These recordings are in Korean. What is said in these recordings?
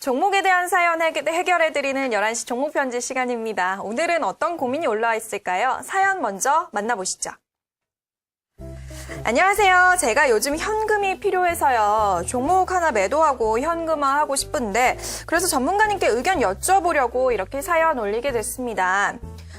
종목에 대한 사연 해결해드리는 11시 종목편지 시간입니다. 오늘은 어떤 고민이 올라와 있을까요? 사연 먼저 만나보시죠. 안녕하세요. 제가 요즘 현금이 필요해서요. 종목 하나 매도하고 현금화하고 싶은데 그래서 전문가님께 의견 여쭤보려고 이렇게 사연 올리게 됐습니다.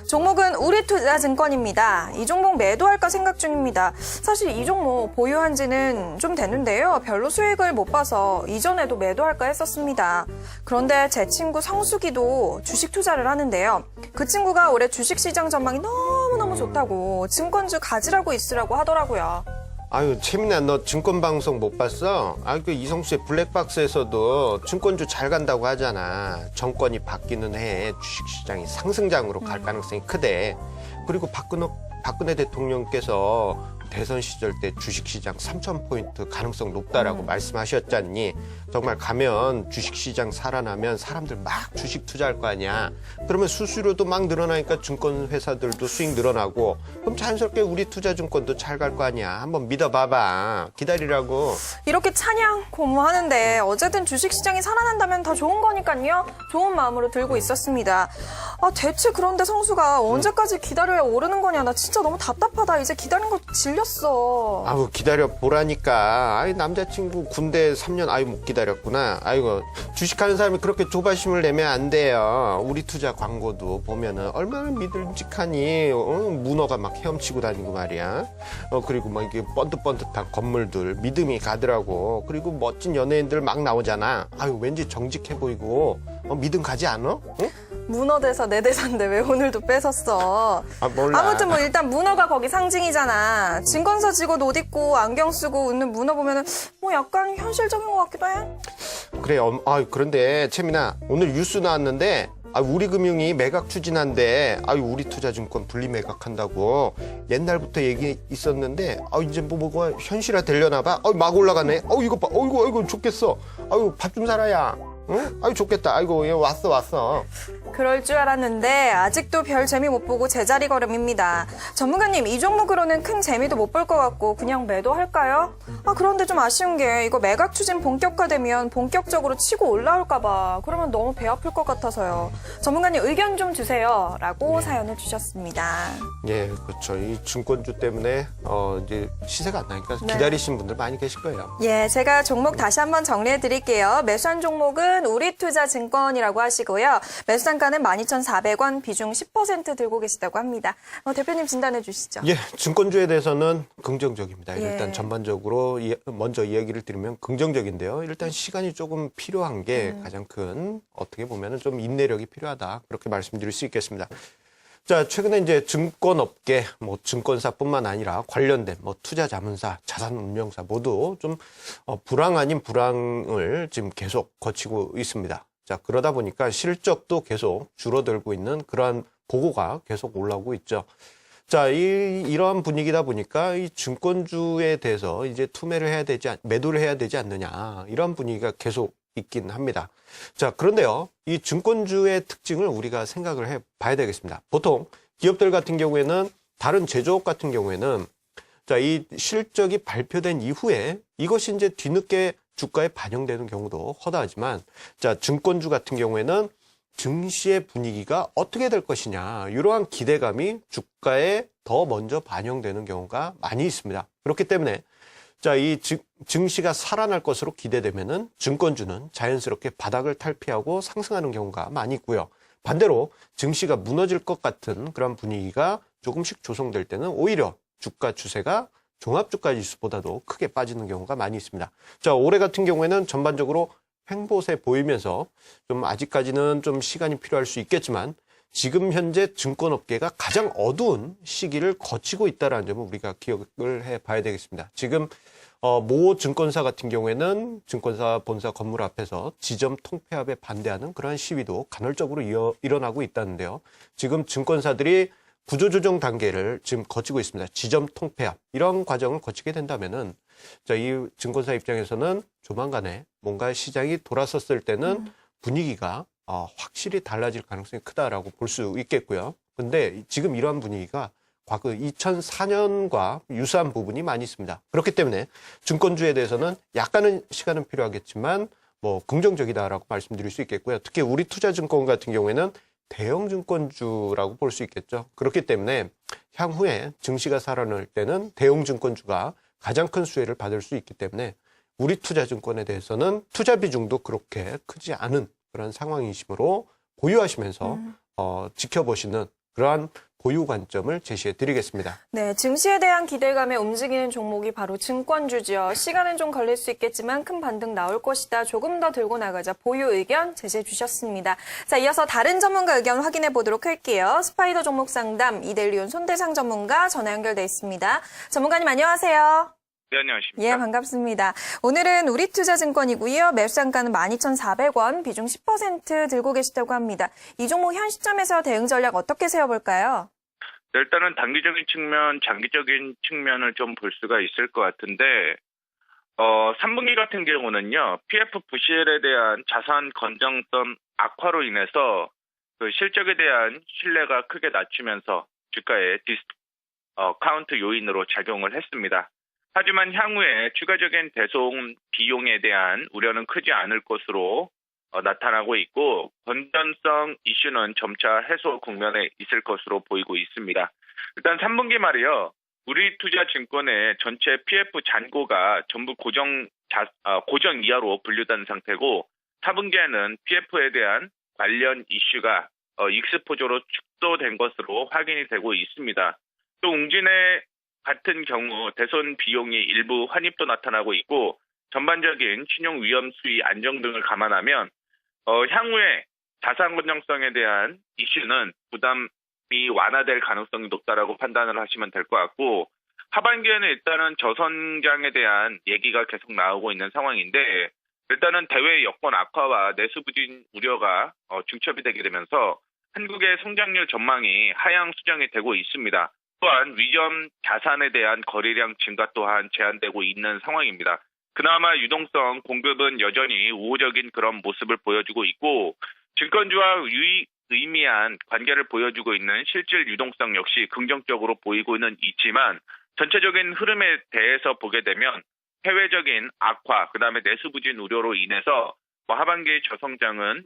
종목은 우리투자증권입니다. 이 종목 매도할까 생각 중입니다. 사실 이 종목 보유한 지는 좀 됐는데요. 별로 수익을 못 봐서 이전에도 매도할까 했었습니다. 그런데 제 친구 성수기도 주식 투자를 하는데요. 그 친구가 올해 주식시장 전망이 너무너무 좋다고 증권주 가지라고 있으라고 하더라고요. 아유, 채민아, 너 증권방송 못 봤어? 그 이성수의 블랙박스에서도 증권주 잘 간다고 하잖아. 정권이 바뀌는 해에 주식시장이 상승장으로 갈 가능성이 크대. 그리고 박근혜 대통령께서 대선 시절 때 주식시장 3,000포인트 가능성 높다라고 말씀하셨잖니. 정말 가면 주식시장 살아나면 사람들 막 주식 투자할 거 아니야. 그러면 수수료도 막 늘어나니까 증권회사들도 수익 늘어나고 그럼 자연스럽게 우리 투자증권도 잘 갈 거 아니야. 한번 믿어봐봐. 기다리라고. 이렇게 찬양 고무하는데 어쨌든 주식시장이 살아난다면 더 좋은 거니까요. 좋은 마음으로 들고 있었습니다. 대체 그런데 성수가 언제까지 기다려야 오르는 거냐. 나 진짜 너무 답답하다. 이제 기다린 거 질렸어. 기다려 보라니까. 남자친구 군대 3년 못 기다렸구나. 아이고, 주식하는 사람이 그렇게 조바심을 내면 안 돼요. 우리 투자 광고도 보면은 얼마나 믿음직하니. 문어가 막 헤엄치고 다니고 말이야. 그리고 막 이게 번뜩번뜩한 건물들 믿음이 가더라고. 그리고 멋진 연예인들 막 나오잖아. 왠지 정직해 보이고 믿음 가지 않아? 응? 문어 대사 내 대사인데 왜 오늘도 뺏었어? 몰라. 아무튼 일단 문어가 거기 상징이잖아. 증권사 직원 옷 입고 안경 쓰고 웃는 문어 보면은 약간 현실적인 것 같기도 해. 그래. 그런데 채민아, 오늘 뉴스 나왔는데 우리금융이 매각 추진한데 우리투자증권 분리 매각한다고 옛날부터 얘기 있었는데 이제 뭐가 현실화 되려나 봐. 막 올라가네. 이거 봐. 이거 좋겠어. 밥 좀 사라야. 응? 좋겠다. 얘 왔어. 그럴 줄 알았는데 아직도 별 재미 못 보고 제자리 걸음입니다. 전문가님, 이 종목으로는 큰 재미도 못 볼 것 같고 그냥 매도할까요? 그런데 좀 아쉬운 게 이거 매각 추진 본격화되면 본격적으로 치고 올라올까 봐. 그러면 너무 배 아플 것 같아서요. 전문가님 의견 좀 주세요. 라고 사연을 주셨습니다. 예, 그렇죠. 이 증권주 때문에 이제 시세가 안 나니까 기다리신 분들 많이 계실 거예요. 예, 제가 종목 다시 한번 정리해 드릴게요. 매수한 종목은 우리투자증권이라고 하시고요. 매수 단가는 12,400원, 비중 10% 들고 계시다고 합니다. 대표님 진단해 주시죠. 예, 증권주에 대해서는 긍정적입니다. 예. 일단 전반적으로 먼저 이야기를 드리면 긍정적인데요. 일단 시간이 조금 필요한 게 가장 큰, 어떻게 보면은 좀 인내력이 필요하다. 그렇게 말씀드릴 수 있겠습니다. 자, 최근에 이제 증권업계, 증권사뿐만 아니라 관련된 투자자문사, 자산운용사 모두 좀 불황 아닌 불황을 지금 계속 거치고 있습니다. 자, 그러다 보니까 실적도 계속 줄어들고 있는 그러한 보고가 계속 올라오고 있죠. 자, 이러한 분위기다 보니까 이 증권주에 대해서 이제 매도를 해야 되지 않느냐. 이런 분위기가 계속 있긴 합니다. 자, 그런데요, 이 증권주의 특징을 우리가 생각을 해 봐야 되겠습니다. 보통 기업들 같은 경우에는, 다른 제조업 같은 경우에는, 자, 이 실적이 발표된 이후에 이것이 이제 뒤늦게 주가에 반영되는 경우도 허다하지만, 자, 증권주 같은 경우에는 증시의 분위기가 어떻게 될 것이냐, 이러한 기대감이 주가에 더 먼저 반영되는 경우가 많이 있습니다. 그렇기 때문에 자, 이 증시가 살아날 것으로 기대되면은 증권주는 자연스럽게 바닥을 탈피하고 상승하는 경우가 많이 있고요. 반대로 증시가 무너질 것 같은 그런 분위기가 조금씩 조성될 때는 오히려 주가 추세가 종합주가지수보다도 크게 빠지는 경우가 많이 있습니다. 자, 올해 같은 경우에는 전반적으로 횡보세 보이면서 좀 아직까지는 좀 시간이 필요할 수 있겠지만 지금 현재 증권업계가 가장 어두운 시기를 거치고 있다는 점을 우리가 기억을 해봐야 되겠습니다. 지금 모 증권사 같은 경우에는 증권사 본사 건물 앞에서 지점 통폐합에 반대하는 그러한 시위도 간헐적으로 일어나고 있다는데요. 지금 증권사들이 구조조정 단계를 지금 거치고 있습니다. 지점 통폐합, 이런 과정을 거치게 된다면은, 자, 이 증권사 입장에서는 조만간에 뭔가 시장이 돌아섰을 때는 분위기가 확실히 달라질 가능성이 크다라고 볼 수 있겠고요. 근데 지금 이러한 분위기가 과거 2004년과 유사한 부분이 많이 있습니다. 그렇기 때문에 증권주에 대해서는 약간은 시간은 필요하겠지만 뭐 긍정적이다라고 말씀드릴 수 있겠고요. 특히 우리투자증권 같은 경우에는 대형 증권주라고 볼 수 있겠죠. 그렇기 때문에 향후에 증시가 살아날 때는 대형 증권주가 가장 큰 수혜를 받을 수 있기 때문에 우리투자증권에 대해서는 투자 비중도 그렇게 크지 않은 그런 상황이시므로 보유하시면서 지켜보시는 그러한 보유 관점을 제시해 드리겠습니다. 네, 증시에 대한 기대감에 움직이는 종목이 바로 증권주죠. 시간은 좀 걸릴 수 있겠지만 큰 반등 나올 것이다. 조금 더 들고 나가자. 보유 의견 제시해 주셨습니다. 자, 이어서 다른 전문가 의견 확인해 보도록 할게요. 스파이더 종목 상담 이델리온 손대상 전문가 전화 연결돼 있습니다. 전문가님 안녕하세요. 네, 안녕하십니까. 예, 반갑습니다. 오늘은 우리투자증권이고요. 매수단가는 12,400원, 비중 10% 들고 계시다고 합니다. 이 종목 현 시점에서 대응 전략 어떻게 세워볼까요? 네, 일단은 단기적인 측면, 장기적인 측면을 좀 볼 수가 있을 것 같은데 3분기 같은 경우는요. PF 부실에 대한 자산 건전성 악화로 인해서 그 실적에 대한 신뢰가 크게 낮추면서 주가의 디스카운트 요인으로 작용을 했습니다. 하지만 향후에 추가적인 배송 비용에 대한 우려는 크지 않을 것으로 나타나고 있고 건전성 이슈는 점차 해소 국면에 있을 것으로 보이고 있습니다. 일단 3분기 말이요. 우리투자증권의 전체 PF 잔고가 전부 고정 이하로 분류된 상태고 4분기에는 PF에 대한 관련 이슈가 익스포저로 축소된 것으로 확인이 되고 있습니다. 또 웅진의 같은 경우 대손 비용이 일부 환입도 나타나고 있고 전반적인 신용 위험 수위 안정 등을 감안하면 향후에 자산 건전성에 대한 이슈는 부담이 완화될 가능성이 높다라고 판단을 하시면 될 것 같고 하반기에는 일단은 저성장에 대한 얘기가 계속 나오고 있는 상황인데 일단은 대외 여건 악화와 내수 부진 우려가 중첩이 되게 되면서 한국의 성장률 전망이 하향 수정이 되고 있습니다. 또한 위험 자산에 대한 거래량 증가 또한 제한되고 있는 상황입니다. 그나마 유동성 공급은 여전히 우호적인 그런 모습을 보여주고 있고 증권주와 유의미한 관계를 보여주고 있는 실질 유동성 역시 긍정적으로 보이고는 있지만 전체적인 흐름에 대해서 보게 되면 해외적인 악화, 그다음에 내수 부진 우려로 인해서 하반기 저성장은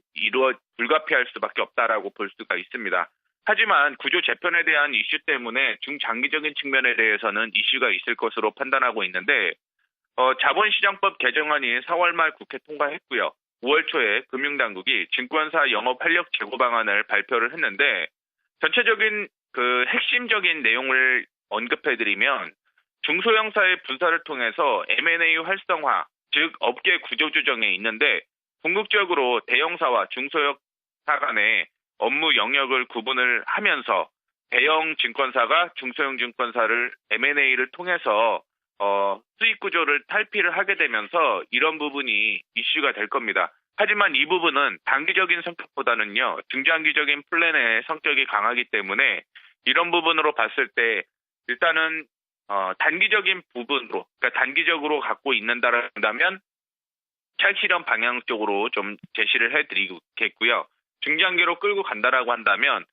불가피할 수밖에 없다라고 볼 수가 있습니다. 하지만 구조 재편에 대한 이슈 때문에 중장기적인 측면에 대해서는 이슈가 있을 것으로 판단하고 있는데 자본시장법 개정안이 4월 말 국회 통과했고요. 5월 초에 금융당국이 증권사 영업 활력 제고 방안을 발표를 했는데 전체적인 그 핵심적인 내용을 언급해드리면 중소형사의 분사를 통해서 M&A 활성화, 즉 업계 구조 조정에 있는데 궁극적으로 대형사와 중소형사 간의 업무 영역을 구분을 하면서 대형 증권사가 중소형 증권사를 M&A를 통해서 수익 구조를 탈피를 하게 되면서 이런 부분이 이슈가 될 겁니다. 하지만 이 부분은 단기적인 성격보다는요. 중장기적인 플랜의 성격이 강하기 때문에 이런 부분으로 봤을 때 일단은 단기적인 부분으로 그러니까 단기적으로 갖고 있는다면 찰실현 방향 쪽으로 좀 제시를 해드리겠고요. 중장기로 끌고 간다라고 한다면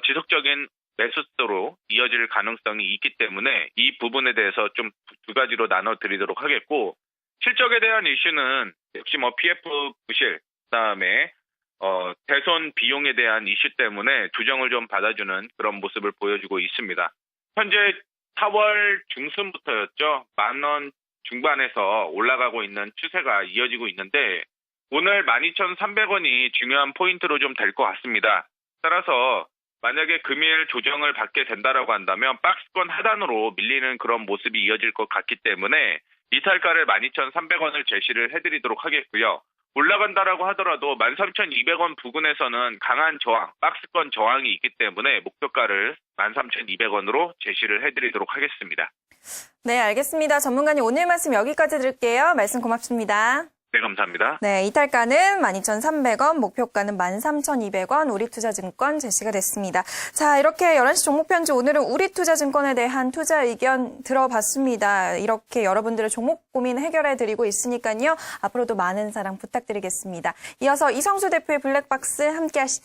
지속적인 매수세로 이어질 가능성이 있기 때문에 이 부분에 대해서 좀 두 가지로 나눠드리도록 하겠고 실적에 대한 이슈는 역시 PF 부실 그다음에 대손 비용에 대한 이슈 때문에 조정을 좀 받아주는 그런 모습을 보여주고 있습니다. 현재 4월 중순부터였죠. 10,000원 중반에서 올라가고 있는 추세가 이어지고 있는데 오늘 12,300원이 중요한 포인트로 좀 될 것 같습니다. 따라서 만약에 금일 조정을 받게 된다라고 한다면 박스권 하단으로 밀리는 그런 모습이 이어질 것 같기 때문에 이탈가를 12,300원을 제시를 해드리도록 하겠고요. 올라간다라고 하더라도 13,200원 부근에서는 강한 저항, 박스권 저항이 있기 때문에 목표가를 13,200원으로 제시를 해드리도록 하겠습니다. 네, 알겠습니다. 전문가님 오늘 말씀 여기까지 드릴게요. 말씀 고맙습니다. 네, 감사합니다. 네, 이탈가는 12,300원, 목표가는 13,200원, 우리투자증권 제시가 됐습니다. 자, 이렇게 11시 종목편지 오늘은 우리투자증권에 대한 투자 의견 들어봤습니다. 이렇게 여러분들의 종목 고민 해결해드리고 있으니까요. 앞으로도 많은 사랑 부탁드리겠습니다. 이어서 이성수 대표의 블랙박스 함께 하시죠.